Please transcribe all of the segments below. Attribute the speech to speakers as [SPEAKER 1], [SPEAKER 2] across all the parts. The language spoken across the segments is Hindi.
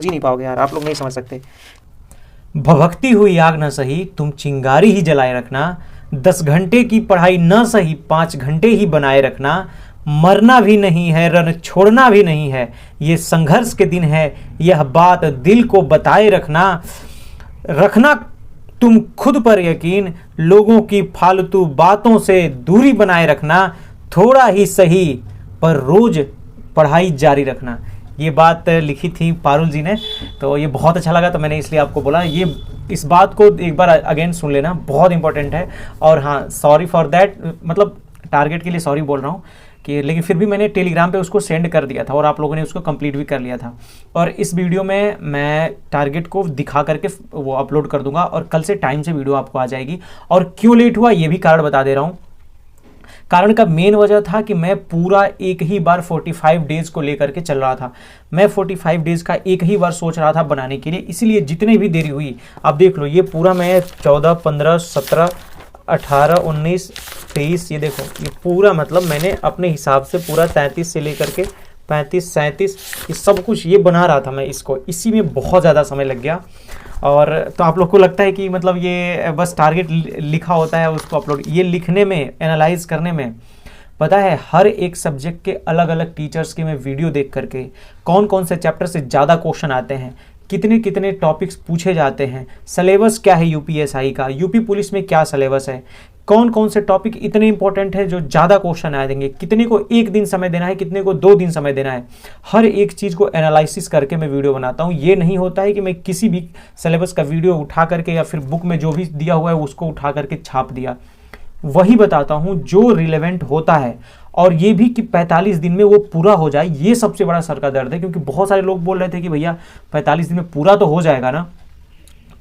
[SPEAKER 1] जी नहीं पाओगे यार, आप लोग नहीं समझ सकते।
[SPEAKER 2] भभकती हुई आग न सही तुम चिंगारी ही जलाए रखना, 10 घंटे की पढ़ाई न सही 5 घंटे ही बनाए रखना, मरना भी नहीं है रन छोड़ना भी नहीं है, ये संघर्ष के दिन है यह बात दिल को बताए रखना। रखना तुम खुद पर यकीन, लोगों की फालतू बातों से दूरी बनाए रखना, थोड़ा ही सही पर रोज पढ़ाई जारी रखना। ये बात लिखी थी पारुल जी ने, तो ये बहुत अच्छा लगा, तो मैंने इसलिए आपको बोला ये इस बात को एक बार अगेन सुन लेना, बहुत इंपॉर्टेंट है। और हाँ, सॉरी फॉर दैट, मतलब टारगेट के लिए सॉरी बोल रहा हूँ कि, लेकिन फिर भी मैंने टेलीग्राम पे उसको सेंड कर दिया था और आप लोगों ने उसको कंप्लीट भी कर लिया था। और इस वीडियो में मैं टारगेट को दिखा करके वो अपलोड कर दूंगा और कल से टाइम से वीडियो आपको आ जाएगी। और क्यों लेट हुआ ये भी कारण बता दे रहा हूँ। कारण का मेन वजह था कि मैं पूरा एक ही बार 45 डेज को लेकर के चल रहा था। मैं 45 डेज का एक ही बार सोच रहा था बनाने के लिए, इसलिए जितनी भी देरी हुई, आप देख लो ये पूरा मैं 14, 15, 17, 18, 19, 23, ये देखो ये पूरा, मतलब मैंने अपने हिसाब से पूरा 33 से लेकर के 35, 37 ये सब कुछ ये बना रहा था मैं इसको, इसी में बहुत ज़्यादा समय लग गया। और तो आप लोग को लगता है कि मतलब ये बस टारगेट लिखा होता है उसको अपलोड, ये लिखने में, एनालाइज करने में, पता है हर एक सब्जेक्ट के अलग अलग टीचर्स के मैं वीडियो देख करके कौन कौन से चैप्टर से ज़्यादा क्वेश्चन आते हैं, कितने कितने टॉपिक्स पूछे जाते हैं, सिलेबस क्या है यूपीएसआई का, यूपी पुलिस में क्या सिलेबस है, कौन कौन से टॉपिक इतने इंपॉर्टेंट है जो ज़्यादा क्वेश्चन आ देंगे, कितने को 1 दिन समय देना है, कितने को 2 दिन समय देना है, हर एक चीज़ को एनालिसिस करके मैं वीडियो बनाता हूँ। ये नहीं होता है कि मैं किसी भी सिलेबस का वीडियो उठा करके या फिर बुक में जो भी दिया हुआ है उसको उठा करके छाप दिया, वही बताता हूँ जो रिलेवेंट होता है। और ये भी कि 45 दिन में वो पूरा हो जाए, ये सबसे बड़ा सर का दर्द है, क्योंकि बहुत सारे लोग बोल रहे थे कि भैया 45 दिन में पूरा तो हो जाएगा ना।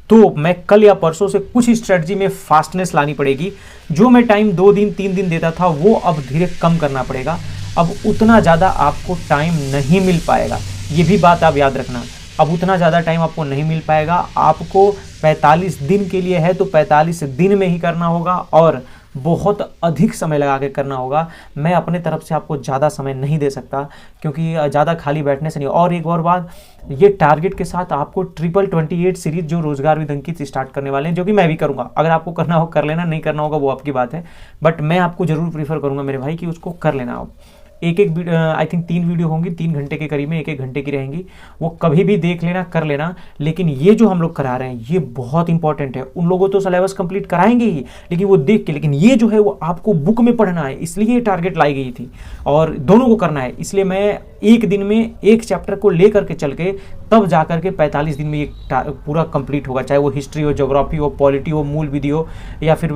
[SPEAKER 2] तो मैं कल या परसों से कुछ स्ट्रेटजी में फास्टनेस लानी पड़ेगी। जो मैं टाइम 2 दिन 3 दिन देता था वो अब धीरे कम करना पड़ेगा। अब उतना ज़्यादा आपको टाइम नहीं मिल पाएगा, ये भी बात आप याद रखना। अब उतना ज़्यादा टाइम आपको नहीं मिल पाएगा। आपको 45 दिन के लिए है तो 45 दिन में ही करना होगा और बहुत अधिक समय लगा के करना होगा। मैं अपने तरफ से आपको ज़्यादा समय नहीं दे सकता, क्योंकि ज़्यादा खाली बैठने से नहीं। और एक और बात, ये टारगेट के साथ आपको 2828 सीरीज जो रोजगार विद अंकित स्टार्ट करने वाले हैं, जो कि मैं भी करूँगा। अगर आपको करना हो कर लेना, नहीं करना होगा वो आपकी बात है, बट मैं आपको जरूर प्रीफर करूँगा मेरे भाई कि उसको कर लेना आप। एक आई थिंक 3 वीडियो होंगी, 3 घंटे के करीब में, 1 घंटे की रहेंगी, वो कभी भी देख लेना, कर लेना। लेकिन ये जो हम लोग करा रहे हैं ये बहुत इंपॉर्टेंट है। उन लोगों तो सिलेबस कंप्लीट कराएंगे ही, लेकिन वो देख के, लेकिन ये जो है वो आपको बुक में पढ़ना है, इसलिए ये टारगेट लाई गई थी और दोनों को करना है। इसलिए मैं एक दिन में एक चैप्टर को लेकर के चल के तब जाकर के 45 दिन में ये पूरा कंप्लीट होगा, चाहे वो हिस्ट्री हो, ज्योग्राफी हो, पॉलिटी हो, मूल विधि हो, या फिर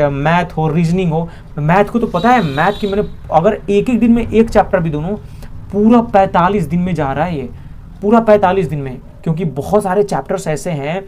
[SPEAKER 2] मैथ हो, रीजनिंग हो। मैथ को तो पता है, मैथ की मैंने अगर एक दिन में एक चैप्टर भी दूँ, पूरा 45 दिन में जा रहा है ये, पूरा 45 दिन में, क्योंकि बहुत सारे चैप्टर्स ऐसे हैं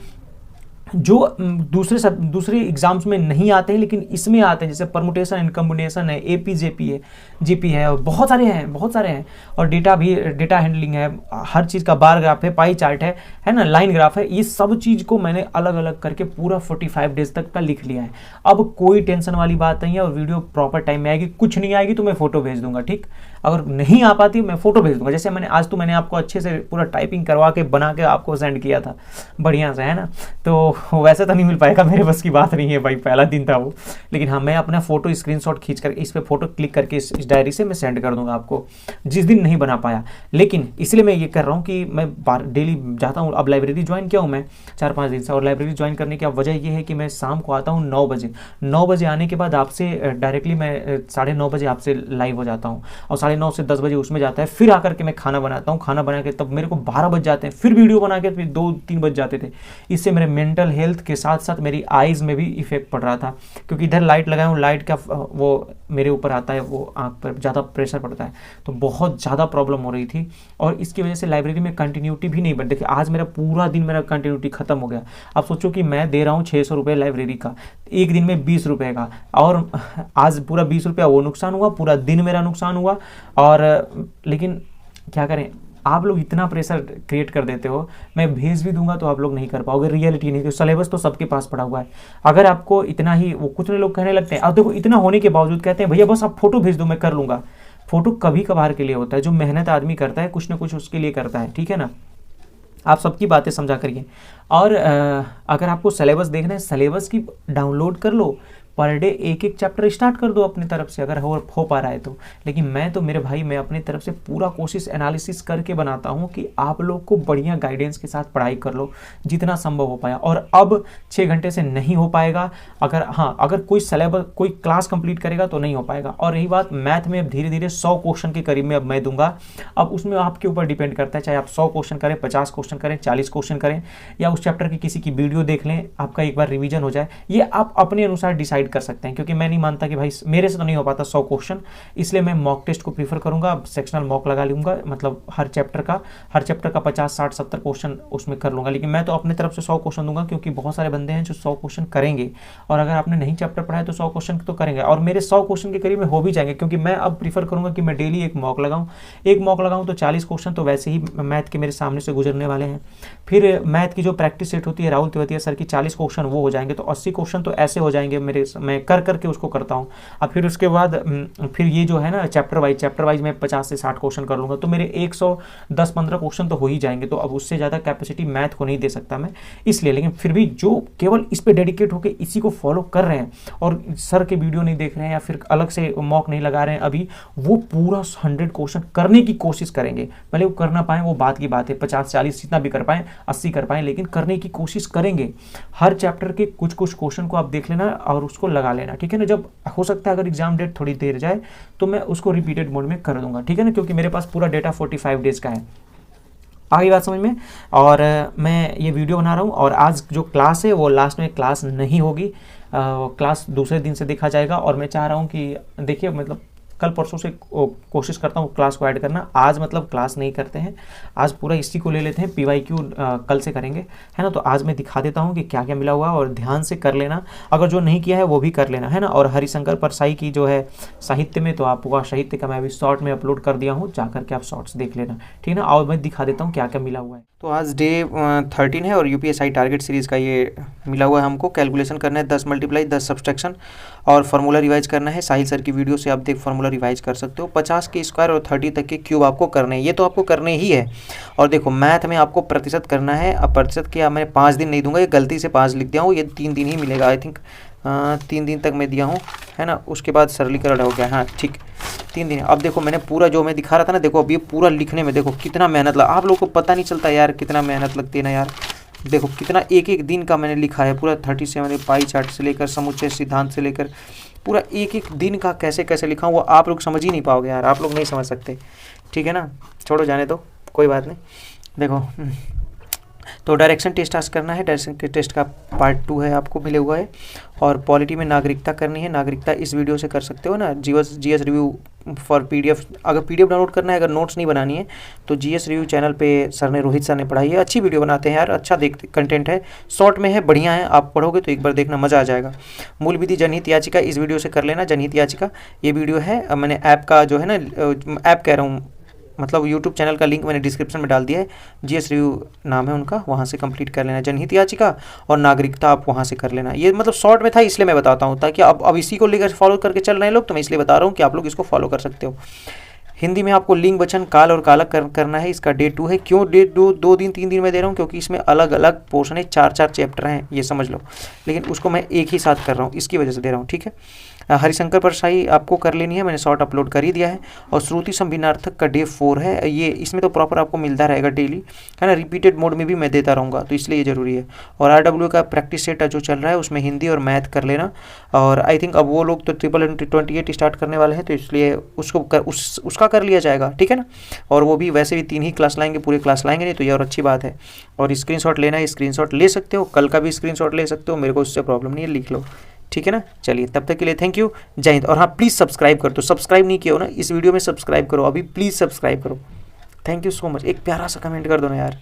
[SPEAKER 2] जो दूसरे एग्जाम्स में नहीं आते हैं लेकिन इसमें आते हैं, जैसे परमुटेशन एंड कम्बिनेशन है, एपी जेपी है, जीपी है, और बहुत सारे हैं। और डेटा भी, डेटा हैंडलिंग है, हर चीज़ का बार ग्राफ है, पाई चार्ट है ना, लाइन ग्राफ है। ये सब चीज़ को मैंने अलग अलग करके पूरा 45 डेज तक का लिख लिया है। अब कोई टेंशन वाली बात नहीं है और वीडियो प्रॉपर टाइम में आएगी। कुछ नहीं आएगी तो मैं फोटो भेज दूंगा, ठीक। अगर नहीं आ पाती मैं फोटो भेज दूंगा, जैसे मैंने आज तो मैंने आपको अच्छे से पूरा टाइपिंग करवा के बना के आपको सेंड किया था बढ़िया से, है ना। तो वैसे तो नहीं मिल पाएगा, मेरे बस की बात नहीं है भाई, पहला दिन था वो। लेकिन हाँ, मैं अपना फोटो स्क्रीनशॉट खींच करके इस पर फोटो क्लिक करके इस डायरी से मैं सेंड कर दूंगा आपको, जिस दिन नहीं बना पाया। लेकिन इसलिए मैं ये कर रहा हूँ कि मैं डेली जाता हूँ। अब लाइब्रेरी ज्वाइन किया हूँ मैं 4-5 दिन से, और लाइब्रेरी ज्वाइन करने की वजह ये है कि मैं शाम को आता हूँ 9 बजे। 9 बजे आने के बाद आपसे डायरेक्टली मैं 9:30 बजे आपसे लाइव हो जाता हूँ, और 9:30 से 10 बजे उसमें जाता है। फिर आकर के मैं खाना बनाता हूँ, खाना बना के तब मेरे को 12 बज जाते हैं, फिर वीडियो बना के फिर 2-3 बज जाते थे। इससे मेरे मेंटल हेल्थ के साथ साथ मेरी आईज में भी इफेक्ट पड़ रहा था, क्योंकि इधर लाइट लगाया हूँ, लाइट का वो मेरे ऊपर आता है, वो आँख पर ज़्यादा प्रेशर पड़ता है, तो बहुत ज़्यादा प्रॉब्लम हो रही थी। और इसकी वजह से लाइब्रेरी में कंटिन्यूटी भी नहीं बन। देखिए आज मेरा पूरा दिन मेरा कंटिन्यूटी खत्म हो गया। अब सोचो कि मैं दे रहा हूँ 600 रुपये लाइब्रेरी का, एक दिन में 20 रुपये का, और आज पूरा 20 रुपया वो नुकसान हुआ, पूरा दिन मेरा नुकसान हुआ। और लेकिन क्या करें, आप लोग इतना प्रेशर क्रिएट कर देते हो। मैं भेज भी दूंगा तो आप लोग नहीं कर पाओगे, रियलिटी नहीं, क्योंकि सिलेबस तो सबके पास पड़ा हुआ है। अगर आपको इतना ही, वो कुछ लोग कहने लगते हैं, अब देखो इतना होने के बावजूद कहते हैं भैया बस आप फोटो भेज दो मैं कर लूँगा। फोटो कभी कभार के लिए होता है, जो मेहनत आदमी करता है कुछ ना कुछ उसके लिए करता है, ठीक है ना। आप सबकी बातें समझा करिए। और अगर आपको सिलेबस देखना है, सिलेबस की डाउनलोड कर लो, पर डे एक एक चैप्टर स्टार्ट कर दो अपनी तरफ से, अगर हो पा रहा है तो। लेकिन मैं तो मेरे भाई, मैं अपनी तरफ से पूरा कोशिश एनालिसिस करके बनाता हूँ कि आप लोग को बढ़िया गाइडेंस के साथ पढ़ाई कर लो जितना संभव हो पाया। और अब 6 घंटे से नहीं हो पाएगा, अगर कोई सिलेबस, कोई क्लास कंप्लीट करेगा तो नहीं हो पाएगा। और रही बात मैथ में, अब धीरे धीरे 100 क्वेश्चन के करीब में अब मैं दूंगा। अब उसमें आपके ऊपर डिपेंड करता है, चाहे आप 100 क्वेश्चन करें, 50 क्वेश्चन करें, 40 क्वेश्चन करें, या उस चैप्टर की किसी की वीडियो देख लें, आपका एक बार रिवीजन हो जाए, ये आप अपने अनुसार डिसाइड कर सकते हैं। क्योंकि मैं नहीं मानता कि भाई मेरे से तो नहीं हो पाता 100 क्वेश्चन, इसलिए मैं मॉक टेस्ट को प्रीफर करूंगा। सेक्शनल मॉक लगा लूंगा, मतलब हर चैप्टर का 50, 60, 70 क्वेश्चन उसमें कर लूंगा। लेकिन मैं तो अपने तरफ से 100 क्वेश्चन दूंगा, क्योंकि बहुत सारे बंदे हैं जो 100 क्वेश्चन करेंगे, और अगर आपने नहीं चैप्टर पढ़ा है तो 100 क्वेश्चन तो करेंगे, और मेरे 100 क्वेश्चन के करीब में हो भी जाएंगे। क्योंकि मैं अब प्रीफर करूंगा कि मैं डेली एक मॉक लगाऊं तो 40 क्वेश्चन तो वैसे ही मैथ के मेरे सामने से गुजरने वाले हैं। फिर मैथ की जो प्रैक्टिस सेट होती है राहुल तिवारी सर की, 40 क्वेश्चन वो हो जाएंगे, तो 80 क्वेश्चन तो ऐसे हो जाएंगे मेरे, मैं कर करके उसको करता हूँ। अब फिर उसके बाद फिर ये जो है ना चैप्टर वाइज मैं 50 से 60 क्वेश्चन कर लूँगा, तो मेरे 110-15 क्वेश्चन तो हो ही जाएंगे। तो अब उससे ज़्यादा कैपेसिटी मैथ को नहीं दे सकता मैं, इसलिए। लेकिन फिर भी जो केवल इस पे डेडिकेट होकर इसी को फॉलो कर रहे हैं और सर के वीडियो नहीं देख रहे हैं या फिर अलग से मॉक नहीं लगा रहे हैं अभी, वो पूरा 100 क्वेश्चन करने की कोशिश करेंगे। भले वो कर ना पाए, वो बात की बात है, 50-40 जितना भी कर पाएँ, 80 कर पाएँ, लेकिन करने की कोशिश करेंगे। हर चैप्टर के कुछ क्वेश्चन को आप देख लेना और उसको लगा लेना, ठीक है ना। जब हो सकता है अगर एग्जाम डेट थोड़ी देर जाए तो मैं उसको रिपीटेड मोड में कर दूंगा, ठीक है ना, क्योंकि मेरे पास पूरा डेटा 45 डेज का है। आगे बात समझ में। और मैं ये वीडियो बना रहा हूँ, और आज जो क्लास है वो लास्ट में क्लास नहीं होगी, क्लास दूसरे दिन से देखा जाएगा। और मैं चाह रहा हूँ कि देखिए, मतलब कल परसों से कोशिश करता हूँ क्लास को ऐड करना। आज मतलब क्लास नहीं करते हैं, आज पूरा इसी को ले लेते हैं, PYQ कल से करेंगे, है ना। तो आज मैं दिखा देता हूँ कि क्या क्या मिला हुआ, और ध्यान से कर लेना, अगर जो नहीं किया है वो भी कर लेना, है ना। और हरिशंकर परसाई की जो है साहित्य में, तो आपका साहित्य का मैं अभी शॉर्ट में अपलोड कर दिया हूँ, जा करके आप शॉर्ट्स देख लेना, ठीक है ना। और मैं दिखा देता हूँ क्या क्या मिला हुआ है।
[SPEAKER 1] तो आज डे 13 है और UPSI टारगेट सीरीज़ का ये मिला हुआ है हमको। कैलकुलेशन करना है 10 मल्टीप्लाई 10 सब्सट्रैक्शन, और फार्मूला रिवाइज करना है। साहिल सर की वीडियो से आप देख फार्मूला रिवाइज कर सकते हो। 50 के स्क्वायर और 30 तक के क्यूब आपको करने हैं, ये तो आपको करने ही है। और देखो मैथ में आपको प्रतिशत करना है। अब प्रतिशत किया मैं 5 दिन नहीं दूंगा, ये गलती से 5 लिख दिया हूँ, ये 3 दिन ही मिलेगा आई थिंक, 3 दिन तक मैं दिया हूँ, है ना। उसके बाद सरलीकरण हो गया, हाँ ठीक, 3 दिन। अब देखो मैंने पूरा जो मैं दिखा रहा था ना, देखो अब ये पूरा लिखने में देखो कितना मेहनत लगा। आप लोगों को पता नहीं चलता यार कितना मेहनत लगती है ना यार। देखो कितना एक एक दिन का मैंने लिखा है पूरा, 37 पाई चार्ट से लेकर समुच्चय सिद्धांत से लेकर पूरा एक एक दिन का कैसे कैसे लिखा हूँ, वो आप लोग समझ ही नहीं पाओगे यार, आप लोग नहीं समझ सकते, ठीक है ना। छोड़ो, जाने दो, कोई बात नहीं। देखो तो डायरेक्शन टेस्ट आज करना है, डायरेक्शन टेस्ट का पार्ट 2 है, आपको मिले हुआ है। और पॉलिटी में नागरिकता करनी है। नागरिकता इस जीएस से कर सकते हो ना, जीएस रिव्यू फॉर PDF। अगर PDF डाउनलोड करना है, अगर नोट्स नहीं बनानी है, तो जीएस रिव्यू चैनल पे रोहित सर ने पढ़ाई है, अच्छी वीडियो बनाते हैं यार, अच्छा कंटेंट है, शॉर्ट में है, बढ़िया है, आप पढ़ोगे तो एक बार देखना मज़ा आ जाएगा। मूल विधि जनहित याचिका इस वीडियो से कर लेना। जनहित याचिका ये वीडियो है, मैंने ऐप का जो है ना, ऐप कह रहा हूँ, मतलब यूट्यूब चैनल का लिंक मैंने डिस्क्रिप्शन में डाल दिया है, जीएस रिव्यू नाम है उनका, वहाँ से कंप्लीट कर लेना जनहित याचिका। और नागरिकता आप वहाँ से कर लेना। ये मतलब शॉर्ट में था इसलिए मैं बताता हूँ, ताकि अब इसी को लेकर फॉलो करके चल रहे हैं लोग, तो मैं इसलिए बता रहा हूँ कि आप लोग इसको फॉलो कर सकते हो। हिंदी में आपको लिंग वचन काल और कालक करना है, इसका डे 2 है। क्यों डे 2 दिन 3 दिन में दे रहा हूँ, क्योंकि इसमें अलग अलग पोर्शन है, 4 चैप्टर हैं, ये समझ लो, लेकिन उसको मैं एक ही साथ कर रहा हूँ, इसकी वजह से दे रहा हूँ, ठीक है। हरिशंकर परसाई आपको कर लेनी है, मैंने शॉर्ट अपलोड कर ही दिया है। और श्रुति संभिन्नार्थक का डे 4 है, ये इसमें तो प्रॉपर आपको मिलता रहेगा डेली, है ना, रिपीटेड मोड में भी मैं देता रहूँगा, तो इसलिए ये जरूरी है। और RW का प्रैक्टिस सेट जो चल रहा है उसमें हिंदी और मैथ कर लेना। और आई थिंक अब वो लोग तो 28 स्टार्ट करने वाले हैं, तो इसलिए उसका कर लिया जाएगा, ठीक है ना। और वो भी वैसे भी 3 ही क्लास लाएंगे, पूरे क्लास लाएंगे नहीं, तो ये और अच्छी बात है। और स्क्रीनशॉट लेना है, स्क्रीनशॉट ले सकते हो, कल का भी स्क्रीनशॉट ले सकते हो, मेरे को उससे प्रॉब्लम नहीं है, लिख लो, ठीक है ना। चलिए तब तक के लिए थैंक यू, जय हिंद। और हाँ प्लीज़ सब्सक्राइब कर दो, सब्सक्राइब नहीं किया हो ना, इस वीडियो में सब्सक्राइब करो, अभी प्लीज़ सब्सक्राइब करो। Thank you so much. एक प्यारा सा कमेंट कर दो ना यार।